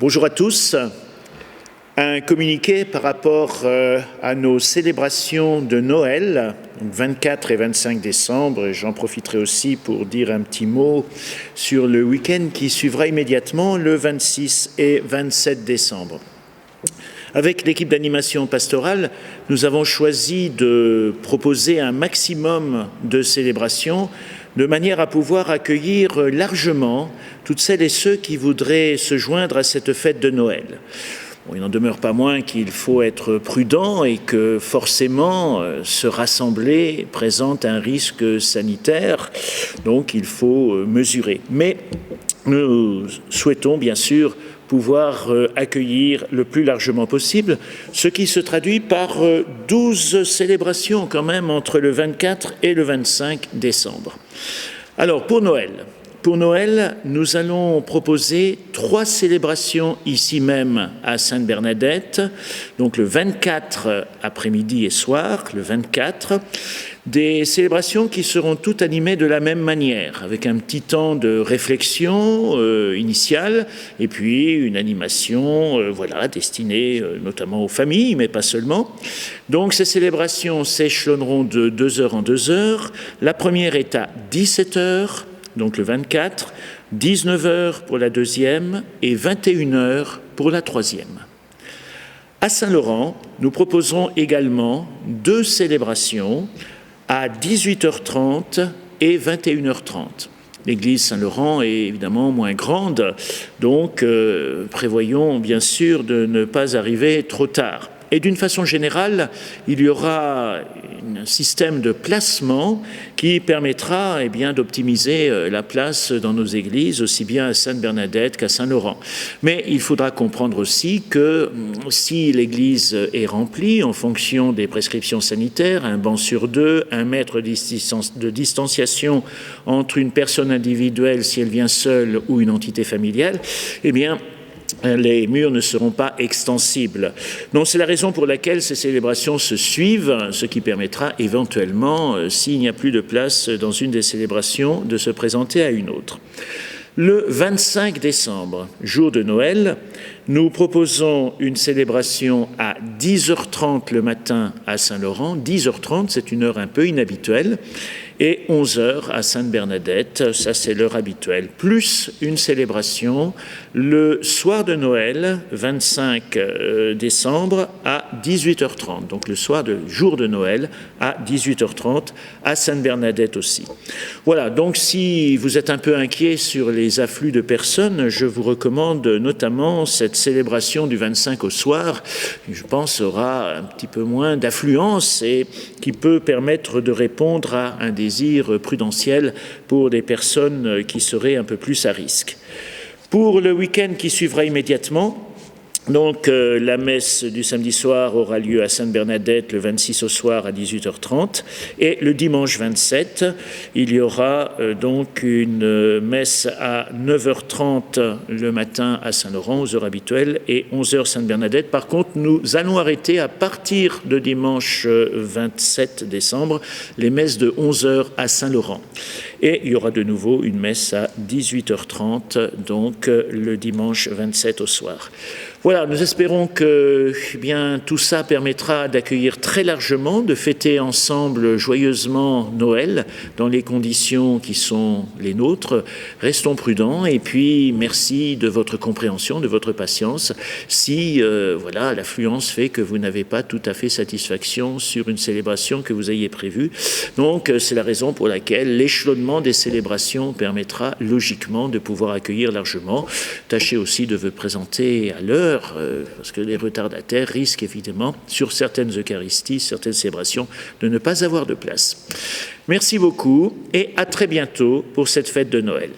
Bonjour à tous. Un communiqué par rapport à nos célébrations de Noël, donc 24 et 25 décembre. Et j'en profiterai aussi pour dire un petit mot sur le week-end qui suivra immédiatement, le 26 et 27 décembre. Avec l'équipe d'animation pastorale, nous avons choisi de proposer un maximum de célébrations de manière à pouvoir accueillir largement toutes celles et ceux qui voudraient se joindre à cette fête de Noël. Bon, il n'en demeure pas moins qu'il faut être prudent et que forcément se rassembler présente un risque sanitaire, donc il faut mesurer. Mais nous souhaitons bien sûr pouvoir accueillir le plus largement possible, ce qui se traduit par 12 célébrations quand même entre le 24 et le 25 décembre. Alors pour Noël, nous allons proposer 3 célébrations ici même à Sainte-Bernadette, donc le 24 après-midi et soir, le 24, des célébrations qui seront toutes animées de la même manière, avec un petit temps de réflexion initiale, et puis une animation destinée notamment aux familles, mais pas seulement. Donc ces célébrations s'échelonneront de 2 heures en 2 heures. La première est à 17 heures, donc le 24, 19 heures pour la deuxième et 21 heures pour la troisième. À Saint-Laurent, nous proposerons également 2 célébrations à 18h30 et 21h30. L'église Saint-Laurent est évidemment moins grande, donc prévoyons bien sûr de ne pas arriver trop tard. Et d'une façon générale, il y aura un système de placement qui permettra d'optimiser la place dans nos églises, aussi bien à Sainte-Bernadette qu'à Saint-Laurent. Mais il faudra comprendre aussi que si l'église est remplie en fonction des prescriptions sanitaires, un banc sur 2, 1 mètre de distanciation entre une personne individuelle si elle vient seule ou une entité familiale, les murs ne seront pas extensibles. Donc c'est la raison pour laquelle ces célébrations se suivent, ce qui permettra éventuellement, s'il n'y a plus de place dans une des célébrations, de se présenter à une autre. Le 25 décembre, jour de Noël, nous proposons une célébration à 10h30 le matin à Saint-Laurent. 10h30, c'est une heure un peu inhabituelle. Et 11h à Sainte-Bernadette, ça c'est l'heure habituelle, plus une célébration le soir de Noël, 25 décembre, à 18h30. Donc le jour de Noël, à 18h30, à Sainte-Bernadette aussi. Voilà, donc si vous êtes un peu inquiet sur les afflux de personnes, je vous recommande notamment cette célébration du 25 au soir, qui je pense aura un petit peu moins d'affluence et qui peut permettre de répondre à un désir prudentiel pour des personnes qui seraient un peu plus à risque. Pour le week-end qui suivra immédiatement, donc la messe du samedi soir aura lieu à Sainte-Bernadette le 26 au soir à 18h30 et le dimanche 27, il y aura donc une messe à 9h30 le matin à Saint-Laurent aux heures habituelles et 11h Sainte-Bernadette. Par contre, nous allons arrêter à partir de dimanche 27 décembre les messes de 11h à Saint-Laurent. Et il y aura de nouveau une messe à 18h30, donc le dimanche 27 au soir. Voilà, nous espérons que tout ça permettra d'accueillir très largement, de fêter ensemble joyeusement Noël dans les conditions qui sont les nôtres. Restons prudents et puis merci de votre compréhension, de votre patience. Si l'affluence fait que vous n'avez pas tout à fait satisfaction sur une célébration que vous ayez prévue. Donc c'est la raison pour laquelle l'échelonnement des célébrations permettra logiquement de pouvoir accueillir largement. Tâchez aussi de vous présenter à l'heure, parce que les retardataires risquent évidemment, sur certaines Eucharisties, certaines célébrations, de ne pas avoir de place. Merci beaucoup et à très bientôt pour cette fête de Noël.